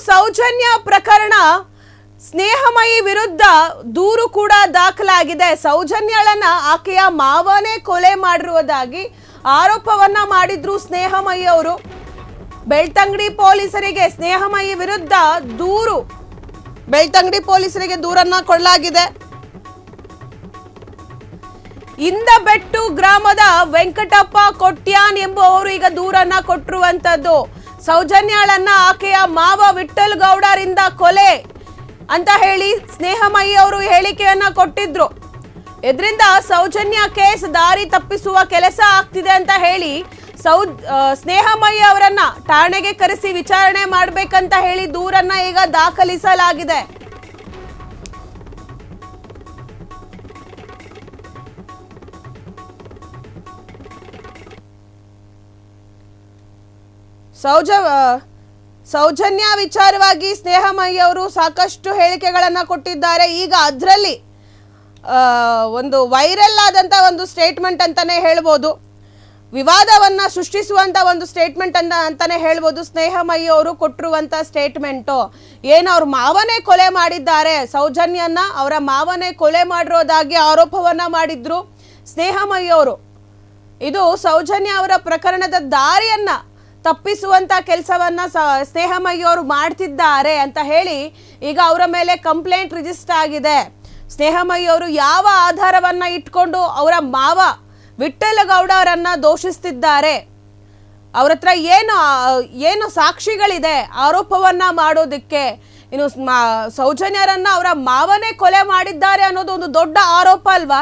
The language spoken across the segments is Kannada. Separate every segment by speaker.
Speaker 1: ಸೌಜನ್ಯ ಪ್ರಕರಣ ಸ್ನೇಹಮಯಿ ವಿರುದ್ಧ ದೂರು ಕೂಡ ದಾಖಲಾಗಿದೆ. ಸೌಜನ್ಯಳನ್ನ ಆಕೆಯ ಮಾವನೇ ಕೊಲೆ ಮಾಡಿರುವುದಾಗಿ ಆರೋಪವನ್ನ ಮಾಡಿದ್ರು ಸ್ನೇಹಮಯಿ ಅವರು. ಬೆಳ್ತಂಗಡಿ ಪೊಲೀಸರಿಗೆ ಸ್ನೇಹಮಯಿ ವಿರುದ್ಧ ಬೆಳ್ತಂಗಡಿ ಪೊಲೀಸರಿಗೆ ದೂರನ್ನ ಕೊಡಲಾಗಿದೆ. ಇಂದಬೆಟ್ಟು ಗ್ರಾಮದ ವೆಂಕಟಪ್ಪ ಕೊಟ್ಯಾನ್ ಎಂಬುವವರು ಈಗ ದೂರನ್ನ ಕೊಟ್ಟಿರುವಂತದ್ದು. ಸೌಜನ್ಯಳನ್ನ ಆಕೆಯ ಮಾವ ವಿಠ್ಠಲ್ ಗೌಡರಿಂದ ಕೊಲೆ ಅಂತ ಹೇಳಿ ಸ್ನೇಹಮಯಿ ಅವರು ಹೇಳಿಕೆಯನ್ನ ಕೊಟ್ಟಿದ್ರು. ಇದರಿಂದ ಸೌಜನ್ಯ ಕೇಸ್ ದಾರಿ ತಪ್ಪಿಸುವ ಕೆಲಸ ಆಗ್ತಿದೆ ಅಂತ ಹೇಳಿ ಸ್ನೇಹಮಯಿ ಅವರನ್ನ ಠಾಣೆಗೆ ಕರೆಸಿ ವಿಚಾರಣೆ ಮಾಡಬೇಕಂತ ಹೇಳಿ ದೂರನ್ನ ಈಗ ದಾಖಲಿಸಲಾಗಿದೆ. ಸೌಜನ್ಯ ವಿಚಾರವಾಗಿ ಸ್ನೇಹಮಯಿ ಅವರು ಸಾಕಷ್ಟು ಹೇಳಿಕೆಗಳನ್ನ ಕೊಟ್ಟಿದ್ದಾರೆ. ಈಗ ಅದರಲ್ಲಿ ಒಂದು ವೈರಲ್ ಆದಂತ ಒಂದು ಸ್ಟೇಟ್ಮೆಂಟ್ ಅಂತಾನೆ ಹೇಳ್ಬೋದು, ವಿವಾದವನ್ನ ಸೃಷ್ಟಿಸುವಂತ ಒಂದು ಸ್ಟೇಟ್ಮೆಂಟ್ ಅಂತಾನೆ ಹೇಳ್ಬೋದು. ಸ್ನೇಹಮಯಿ ಅವರು ಕೊಟ್ಟಿರುವಂತ ಸ್ಟೇಟ್ಮೆಂಟು ಏನು, ಅವ್ರ ಮಾವನೇ ಕೊಲೆ ಮಾಡಿದ್ದಾರೆ, ಸೌಜನ್ಯನ ಅವರ ಮಾವನೇ ಕೊಲೆ ಮಾಡಿರೋದಾಗಿ ಆರೋಪವನ್ನ ಮಾಡಿದ್ರು ಸ್ನೇಹಮಯಿ ಅವರು. ಇದು ಸೌಜನ್ಯ ಅವರ ಪ್ರಕರಣದ ದಾರಿಯನ್ನ ತಪ್ಪಿಸುವಂತ ಕೆಲಸವನ್ನ ಸ್ನೇಹಮಯಿ ಅವರು ಮಾಡ್ತಿದ್ದಾರೆ ಅಂತ ಹೇಳಿ ಈಗ ಅವರ ಮೇಲೆ ಕಂಪ್ಲೇಂಟ್ ರಿಜಿಸ್ಟರ್ ಆಗಿದೆ. ಸ್ನೇಹಮಯಿ ಅವರು ಯಾವ ಆಧಾರವನ್ನ ಇಟ್ಕೊಂಡು ಅವರ ಮಾವ ವಿಠ್ಠಲ್ ಗೌಡ ಅವರನ್ನ ದೂಷಿಸ್ತಿದ್ದಾರೆ, ಅವ್ರ ಹತ್ರ ಏನು ಸಾಕ್ಷಿಗಳಿದೆ ಆರೋಪವನ್ನ ಮಾಡೋದಿಕ್ಕೆ? ಇನ್ನು ಸೌಜನ್ಯರನ್ನ ಅವರ ಮಾವನೇ ಕೊಲೆ ಮಾಡಿದ್ದಾರೆ ಅನ್ನೋದು ಒಂದು ದೊಡ್ಡ ಆರೋಪ ಅಲ್ವಾ?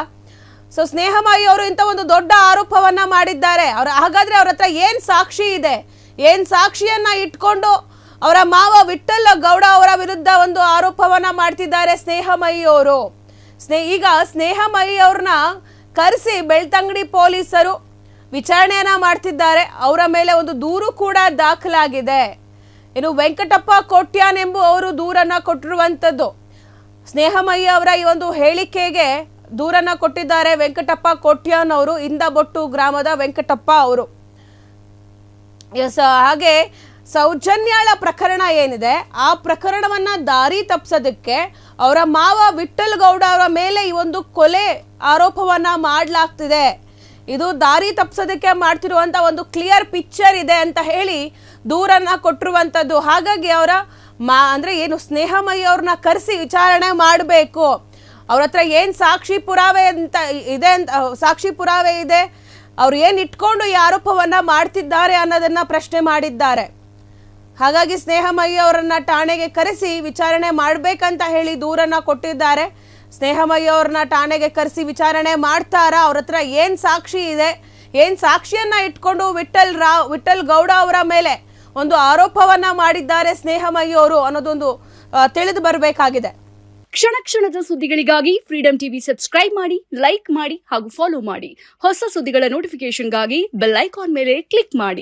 Speaker 1: ಸೊ ಸ್ನೇಹಮಯಿ ಅವರು ಇಂಥ ಒಂದು ದೊಡ್ಡ ಆರೋಪವನ್ನ ಮಾಡಿದ್ದಾರೆ. ಹಾಗಾದ್ರೆ ಅವ್ರ ಹತ್ರ ಏನ್ ಸಾಕ್ಷಿ ಇದೆ? ಏನ್ ಸಾಕ್ಷಿಯನ್ನ ಇಟ್ಕೊಂಡು ಅವರ ಮಾವ ವಿಠ್ಠಲ್ ಗೌಡ ಅವರ ವಿರುದ್ಧ ಒಂದು ಆರೋಪವನ್ನ ಮಾಡ್ತಿದ್ದಾರೆ ಸ್ನೇಹಮಯಿ ಅವರು. ಈಗ ಸ್ನೇಹಮಯಿ ಅವ್ರನ್ನ ಕರೆಸಿ ಬೆಳ್ತಂಗಡಿ ಪೊಲೀಸರು ವಿಚಾರಣೆಯನ್ನ ಮಾಡ್ತಿದ್ದಾರೆ. ಅವರ ಮೇಲೆ ಒಂದು ದೂರು ಕೂಡ ದಾಖಲಾಗಿದೆ. ಇನ್ನು ವೆಂಕಟಪ್ಪ ಕೊಟ್ಯಾನ್ ಎಂಬುವವರು ದೂರನ್ನ ಕೊಟ್ಟಿರುವಂತದ್ದು. ಸ್ನೇಹಮಯಿ ಅವರ ಈ ಒಂದು ಹೇಳಿಕೆಗೆ ದೂರನ್ನ ಕೊಟ್ಟಿದ್ದಾರೆ ವೆಂಕಟಪ್ಪ ಕೊಟ್ಯಾನ್ ಅವರು, ಇಂದಬೆಟ್ಟು ಗ್ರಾಮದ ವೆಂಕಟಪ್ಪ ಅವರು. ಹಾಗೆ ಸೌಜನ್ಯಳ ಪ್ರಕರಣ ಏನಿದೆ, ಆ ಪ್ರಕರಣವನ್ನ ದಾರಿ ತಪ್ಪಿಸೋದಕ್ಕೆ ಅವರ ಮಾವ ವಿಠ್ಠಲ್ ಗೌಡ ಅವರ ಮೇಲೆ ಈ ಒಂದು ಕೊಲೆ ಆರೋಪವನ್ನ ಮಾಡಲಾಗ್ತಿದೆ. ಇದು ದಾರಿ ತಪ್ಪಿಸೋದಕ್ಕೆ ಮಾಡ್ತಿರುವಂತ ಒಂದು ಕ್ಲಿಯರ್ ಪಿಕ್ಚರ್ ಇದೆ ಅಂತ ಹೇಳಿ ದೂರನ್ನ ಕೊಟ್ಟಿರುವಂತದ್ದು. ಹಾಗಾಗಿ ಅವರ ಅಂದ್ರೆ ಏನು ಸ್ನೇಹಮಯಿ ಅವ್ರನ್ನ ಕರೆಸಿ ವಿಚಾರಣೆ ಮಾಡಬೇಕು. ಅವ್ರ ಹತ್ರ ಏನ್ ಸಾಕ್ಷಿ ಪುರಾವೆ ಇದೆ, ಅವ್ರು ಏನ್ ಇಟ್ಕೊಂಡು ಈ ಆರೋಪವನ್ನ ಮಾಡ್ತಿದ್ದಾರೆ ಅನ್ನೋದನ್ನ ಪ್ರಶ್ನೆ ಮಾಡಿದ್ದಾರೆ. ಹಾಗಾಗಿ ಸ್ನೇಹಮಯಿ ಅವರನ್ನ ಠಾಣೆಗೆ ಕರೆಸಿ ವಿಚಾರಣೆ ಮಾಡ್ಬೇಕಂತ ಹೇಳಿ ದೂರನ್ನ ಕೊಟ್ಟಿದ್ದಾರೆ. ಸ್ನೇಹಮಯಿ ಅವ್ರನ್ನ ಠಾಣೆಗೆ ಕರೆಸಿ ವಿಚಾರಣೆ ಮಾಡ್ತಾರ, ಅವ್ರ ಹತ್ರ ಏನ್ ಸಾಕ್ಷಿ ಇದೆ, ಏನ್ ಸಾಕ್ಷಿಯನ್ನ ಇಟ್ಕೊಂಡು ವಿಠ್ಠಲ್ ಗೌಡ ಅವರ ಮೇಲೆ ಒಂದು ಆರೋಪವನ್ನ ಮಾಡಿದ್ದಾರೆ ಸ್ನೇಹಮಯಿ ಅವರು ಅನ್ನೋದೊಂದು ತಿಳಿದು ಬರಬೇಕಾಗಿದೆ.
Speaker 2: ಕ್ಷಣ ಕ್ಷಣದ ಸುದ್ದಿಗಳಿಗಾಗಿ ಫ್ರೀಡಂ ಟಿವಿ ಸಬ್ಸ್ಕ್ರೈಬ್ ಮಾಡಿ, ಲೈಕ್ ಮಾಡಿ ಹಾಗೂ ಫಾಲೋ ಮಾಡಿ. ಹೊಸ ಸುದ್ದಿಗಳ ನೋಟಿಫಿಕೇಶನ್ಗಾಗಿ ಬೆಲ್ ಐಕಾನ್ ಮೇಲೆ ಕ್ಲಿಕ್ ಮಾಡಿ.